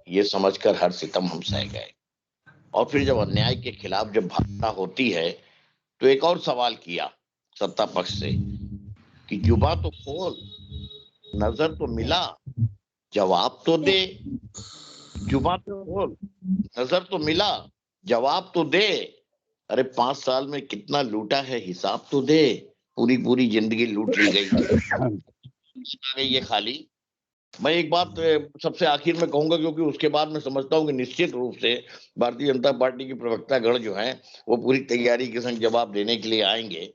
B: ये समझकर हर सितम हम सह गए। और फिर जब अन्याय के खिलाफ जब भावना होती है तो एक और सवाल किया सत्ता पक्ष से कि जुबा तो खोल, नजर तो मिला, जवाब तो दे। जुबा तो खोल, नजर तो मिला, जवाब तो दे। अरे 5 साल में कितना लूटा है, हिसाब तो दे। पूरी जिंदगी लूट ली गई ये खाली। मैं एक बात सबसे आखिर में कहूंगा, क्योंकि उसके बाद मैं समझता हूं कि निश्चित रूप से भारतीय जनता पार्टी की प्रवक्ता गण जो हैं वो पूरी तैयारी के संग जवाब देने के लिए आएंगे।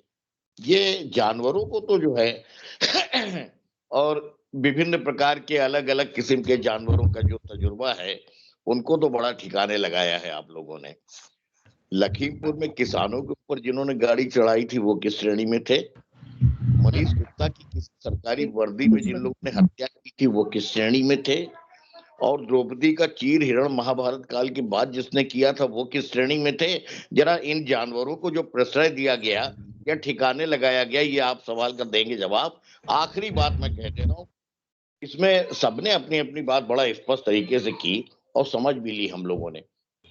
B: ये जानवरों को तो जो है और विभिन्न प्रकार के अलग अलग किस्म के जानवरों का जो तजुर्बा है उनको तो बड़ा ठिकाने लगाया है आप लोगों ने। लखीमपुर में किसानों के ऊपर जिन्होंने गाड़ी चढ़ाई थी वो किस श्रेणी में थे? मनीष गुप्ता की किस सरकारी वर्दी में जिन लोगों ने हत्या की थी वो किस श्रेणी में थे? और द्रौपदी का चीर हिरण महाभारत काल के बाद जिसने किया था वो किस श्रेणी में थे? जरा इन जानवरों को जो प्रश्रय दिया गया या ठिकाने लगाया गया, ये आप सवाल का देंगे जवाब। आखिरी बात मैं कह दे रहा हूँ, इसमें सबने अपनी अपनी बात बड़ा स्पष्ट तरीके से की और समझ भी ली हम लोगों ने।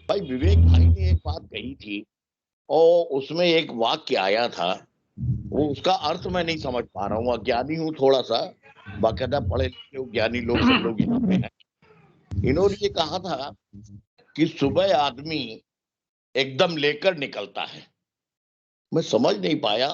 B: भाई विवेक भाई ने एक बात कही थी और उसमें एक वाक्य आया था, वो उसका अर्थ मैं नहीं समझ पा रहा हूँ, अज्ञानी हूँ थोड़ा सा, बाकायदा पढ़े लिखे ज्ञानी लोग सब लोग यहाँ पे हैं। इन्होंने ये कहा था कि सुबह आदमी एकदम लेकर निकलता है। मैं समझ नहीं पाया,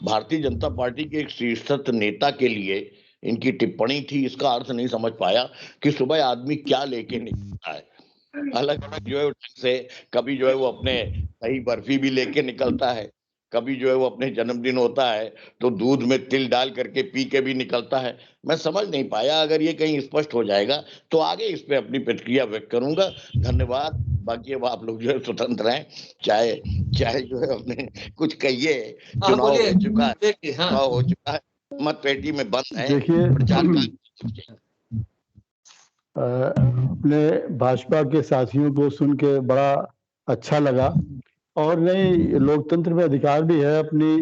B: भारतीय जनता पार्टी के एक शीर्षस्थ नेता के लिए इनकी टिप्पणी थी, इसका अर्थ नहीं समझ पाया कि सुबह आदमी क्या लेके निकलता है। अलग अलग जो है से कभी जो है वो अपने सही बर्फी भी लेके निकलता है, कभी जो है वो अपने जन्मदिन होता है तो दूध में तिल डाल करके पी के भी निकलता है। मैं समझ नहीं पाया, अगर ये कहीं स्पष्ट हो जाएगा तो आगे इस पे अपनी प्रतिक्रिया व्यक्त करूंगा। धन्यवाद। बाकी अब आप लोग जो है स्वतंत्र हैं, चाहे जो है अपने कुछ कहिए। चुनाव हो चुका है, चुनाव हो चुका है, मत पेटी में बंद है।
E: देखिए, अपने भाजपा के साथियों को सुन के बड़ा अच्छा लगा और नहीं, लोकतंत्र में अधिकार भी है अपनी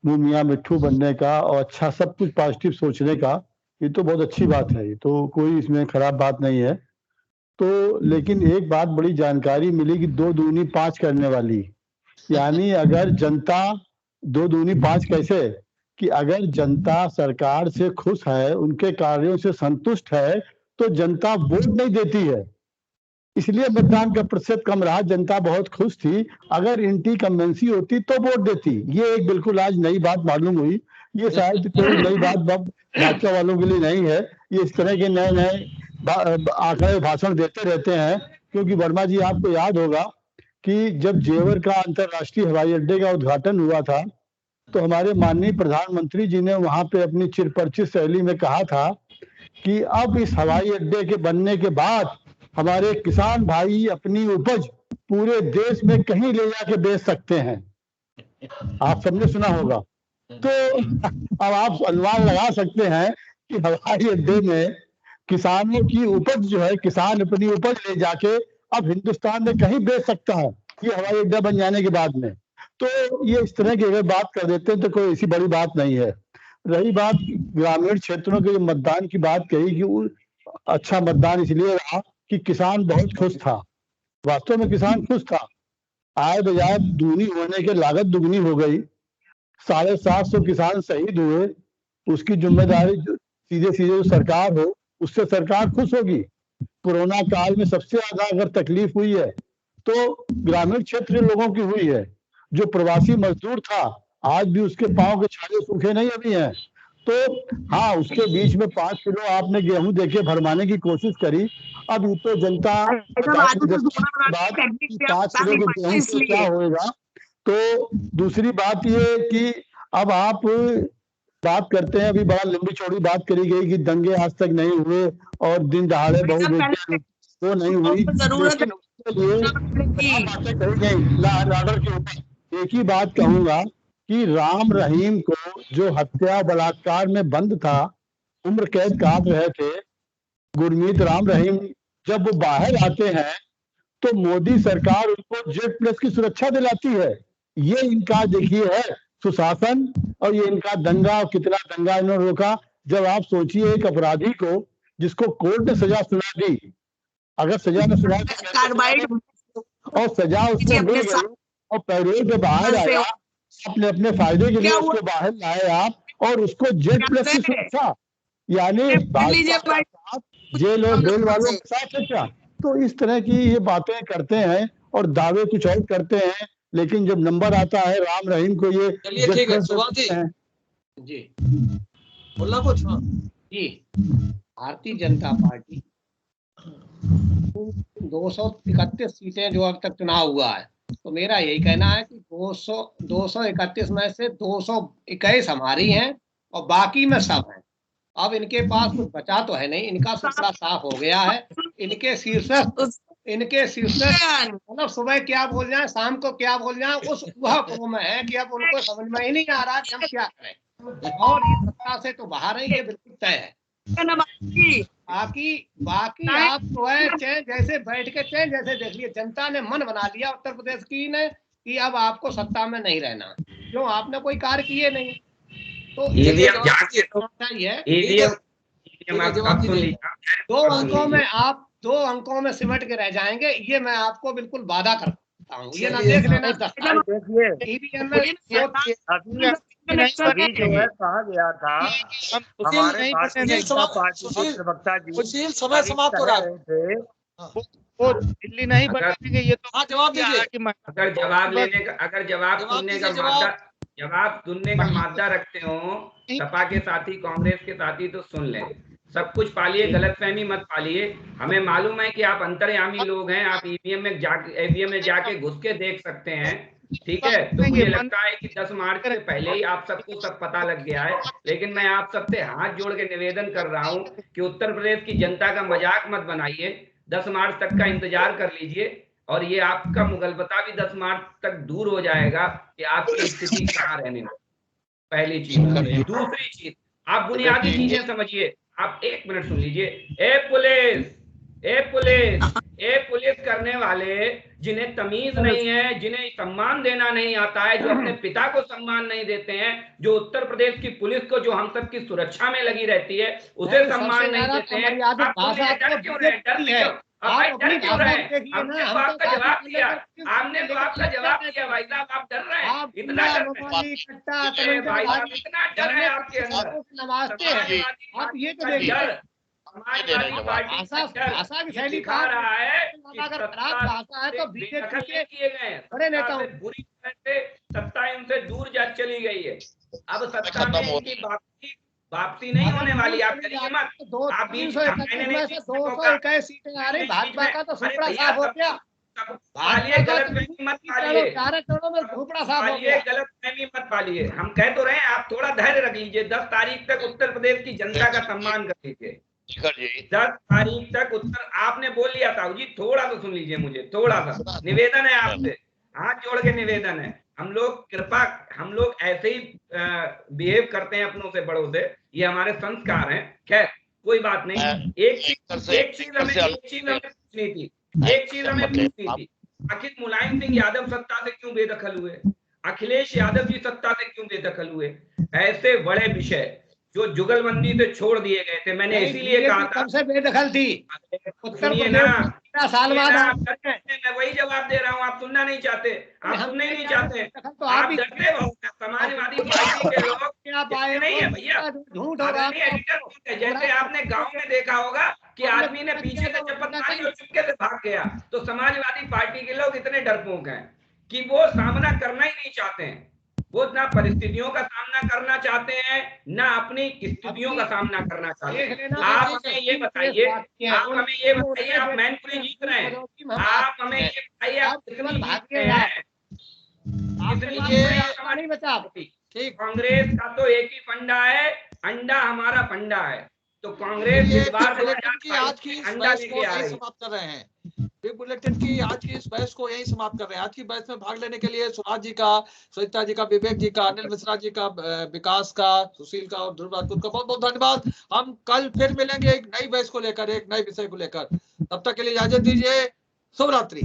E: मुंह मियां मिट्ठू बनने का और अच्छा सब कुछ पॉजिटिव सोचने का, ये तो बहुत अच्छी बात है, ये तो कोई इसमें खराब बात नहीं है। तो लेकिन एक बात बड़ी जानकारी मिली कि 2 दूनी 5 करने वाली, यानी अगर जनता 2 दूनी 5 कैसे कि अगर जनता सरकार से खुश है, उनके कार्यों से संतुष्ट है तो जनता वोट नहीं देती है, इसलिए मतदान का प्रतिशत कम रहा। जनता बहुत खुश थी, अगर एंटी कन्वेंसी होती तो वोट देती। ये एक बिल्कुल आज नई बात मालूम हुई, ये शायद कोई नई बात भाजपा वालों के लिए नहीं है, ये इस तरह के नए नए आंकड़े भाषण देते रहते हैं। क्योंकि वर्मा जी, आपको याद होगा कि जब जेवर का अंतर्राष्ट्रीय हवाई अड्डे का उद्घाटन हुआ था तो हमारे माननीय प्रधानमंत्री जी ने वहां पे अपनी चिरपरिचित शैली में कहा था कि अब इस हवाई अड्डे के बनने के बाद हमारे किसान भाई अपनी उपज पूरे देश में कहीं ले जाके बेच सकते हैं। आप सबने सुना होगा। तो अब आप अनुमान लगा सकते हैं कि हवाई अड्डे में किसानों की उपज जो है, किसान अपनी उपज ले जाके अब हिंदुस्तान में कहीं बेच सकता है, ये हवाई अड्डा बन जाने के बाद में। तो ये इस तरह की अगर बात कर देते हैं तो कोई ऐसी बड़ी बात नहीं है। रही बात ग्रामीण क्षेत्रों के मतदान की बात कही कि अच्छा मतदान इसलिए रहा कि किसान बहुत खुश था। वास्तव में किसान खुश था। आय बजाय दुगनी होने के लागत दुगनी हो गई। 750 किसान शहीद हुए। उसकी जिम्मेदारी सीधे सीधे जो सरकार हो उससे सरकार खुश होगी। कोरोना काल में सबसे ज्यादा अगर तकलीफ हुई है तो ग्रामीण क्षेत्र के लोगों की हुई है। जो प्रवासी मजदूर था आज भी उसके पांव के छाले सूखे नहीं अभी हैं। तो हाँ, उसके बीच में 5 किलो आपने गेहूं देके भरमाने की कोशिश करी। अब ये तो जनता बाद 5 किलो के गेहूं से क्या होएगा। तो दूसरी बात ये कि अब आप बात करते हैं, अभी बड़ा लंबी चौड़ी बात करी गई कि दंगे आज तक नहीं हुए और दिन दहाड़े बहु बेटियां वो नहीं हुई, लेकिन उसके लिए बातें कही गई लॉ एंड ऑर्डर के ऊपर। एक ही बात कहूंगा कि राम रहीम को जो हत्या बलात्कार में बंद था, उम्र कैद काट रहे थे, गुरमीत राम रहीम जब वो बाहर आते हैं तो मोदी सरकार उनको जेड प्लस की सुरक्षा दिलाती है। ये इनका देखिए है सुशासन, और ये इनका दंगा, कितना दंगा इन्होंने रोका। जब आप सोचिए एक अपराधी को जिसको कोर्ट ने सजा सुना दी, अगर सजा न सुना और सजा उसको मिल गई और पैरोल पे बाहर आया, अपने अपने फायदे के लिए उसको बाहर लाए आप, और उसको जेड प्लस की सुरक्षा, यानी जेल और बेल वालों के साथ है क्या। तो इस तरह की ये बातें करते हैं और दावे कुछ और करते हैं, लेकिन जब नंबर आता है राम रहीम को ये
A: ठीक है जी बोलना कुछ। हाँ
F: जी, भारतीय जनता पार्टी 231 सीटें जो अब तक चुनाव हुआ है, तो मेरा यही कहना है कि 231 में से 221 हमारी हैं और बाकी में सब हैं। अब इनके पास कुछ बचा तो है नहीं, इनका सुपड़ा साफ हो गया है। इनके शीर्षक मतलब सुबह क्या बोल जाए, शाम को क्या बोल जाए, उस वह क्रम है कि अब उनको समझ में ही नहीं आ रहा कि हम क्या करें। और ये सत्ता से तो बाहर है, ये बिल्कुल तय है। बाकी आप जो है चैन जैसे बैठ के चैन जैसे देख लिए, जनता ने मन बना लिया उत्तर प्रदेश की ने कि अब आपको सत्ता में नहीं रहना, क्यों आपने कोई कार्य किए नहीं। तो दो अंकों में सिमट के रह जाएंगे, ये मैं आपको बिल्कुल वादा करता हूँ। ये ना देख लेना
C: कहा गया था हमारे प्रवक्ता जी
A: समय समाप्त हो रहा है,
D: वो दिल्ली नहीं बनेंगे। ये तो
A: जवाब दीजिए।
H: अगर जवाब सुनने का मादा रखते हो सपा के साथी, कांग्रेस के साथी, तो सुन लें। सब कुछ पालिए, गलतफहमी मत पालिए। हमें मालूम है कि आप अंतर्यामी लोग हैं, आप ईवीएम में जाके घुस के देख सकते हैं, ठीक है। तो मुझे लगता है कि 10 मार्च से पहले ही आप सबको सब पता लग गया है। लेकिन मैं आप सबसे हाथ जोड़ के निवेदन कर रहा हूं कि उत्तर प्रदेश की जनता का मजाक मत बनाइए। 10 मार्च तक का इंतजार कर लीजिए और ये आपका मुगलबता भी 10 मार्च तक दूर हो जाएगा कि आपकी स्थिति कहाँ रहने वाली। पहली चीज। दूसरी चीज, आप बुनियादी चीजें समझिए। आप 1 मिनट सुन लीजिए। ए पुलिस करने वाले जिन्हें तमीज नहीं है, जिन्हें सम्मान देना नहीं आता है, जो अपने पिता को सम्मान नहीं देते हैं, जो उत्तर प्रदेश की पुलिस को जो हम सब की सुरक्षा में लगी रहती है उसे सम्मान नहीं देते हैं। डर क्यों रहे? आपने तो आपका जवाब दिया, आपने तो आपका जवाब दिया भाई साहब। आप डर रहे हैं, इतना डर भाई साहब, इतना डर है आपके अंदर।
F: नमस्ते, आप ये तो देखिए
H: समाजवादी पार्टी
F: भाषा की शैली
H: दिखा रहा है कि
F: अगर खराब भाषा है तो बीजेपी के
H: किए गए
F: बड़े नेताओं
H: बुरी तरह से सत्ता इनसे दूर जा चली गई है। अब सत्ता में इनकी बाकी वापसी नहीं होने वाली, आप करिए मत। आप बीच में
F: 221 सीटें आ रही भाजपा का, तो सुपड़ा साफ हो गया।
H: गलतफहमी मत पालिए,
F: 4 करोड़ में सुपड़ा साफ हो गया।
H: गलतफहमी मत पालिए, हम कह तो रहे हैं, आप थोड़ा धैर्य रख लीजिए। 10 तारीख तक उत्तर प्रदेश की जनता का सम्मान कर लीजिए। 10 तारीख तक उत्तर, आपने बोल लिया था जी, थोड़ा तो सुन लीजिए, मुझे थोड़ा सा निवेदन है आपसे, हाथ जोड़ के निवेदन है। हम लोग ऐसे ही बिहेव करते हैं अपनों से बड़ों से, ये हमारे संस्कार हैं। खैर कोई बात नहीं। एक चीज हमें पूछनी थी, आखिर मुलायम सिंह यादव सत्ता से क्यों बेदखल हुए, अखिलेश यादव जी सत्ता से क्यों बेदखल हुए? ऐसे बड़े विषय जो जुगलबंदी से छोड़ दिए गए थे, मैंने इसीलिए कहा था
F: सबसे बेदखल थी।
H: सुनिए ना,
F: साल बाद
H: मैं वही जवाब दे रहा हूँ, आप सुनना नहीं चाहते, आप सुनना ही नहीं चाहते,
F: तो
H: आप डरते बहुत हैं। समाजवादी पार्टी के लोग नहीं है भैया,
F: झूठ हो रहा है।
H: जैसे आपने गांव में देखा होगा कि आदमी ने पीछे से चपत मारी और चुपके से भाग गया, तो समाजवादी पार्टी के लोग इतने डरपोक हैं कि वो सामना करना ही नहीं चाहते हैं। वो ना परिस्थितियों का सामना करना चाहते हैं, ना अपनी स्थितियों का सामना करना चाहते हैं। आप हमें ये बताइए, आप मैनपुरी जीत रहे हैं, आप हमें ये बताइए, आप कितनी जीतते हैं? कांग्रेस का तो एक ही फंडा है, अंडा हमारा फंडा है। तो कांग्रेस इस बार
A: आज की अंडा लेके आ रही है। समाप्त कर रहे हैं बिग बुलेटिन की आज की इस बहस को यही समाप्त कर रहे हैं। आज की बहस में भाग लेने के लिए सुभाष जी का, सविता जी का, विवेक जी का, अनिल मिश्रा जी का, विकास का, सुशील का और ध्रुव राजपूत का बहुत बहुत धन्यवाद। हम कल फिर मिलेंगे एक नई बहस को लेकर, एक नए विषय को लेकर। तब तक के लिए इजाजत दीजिए। शुभ रात्रि।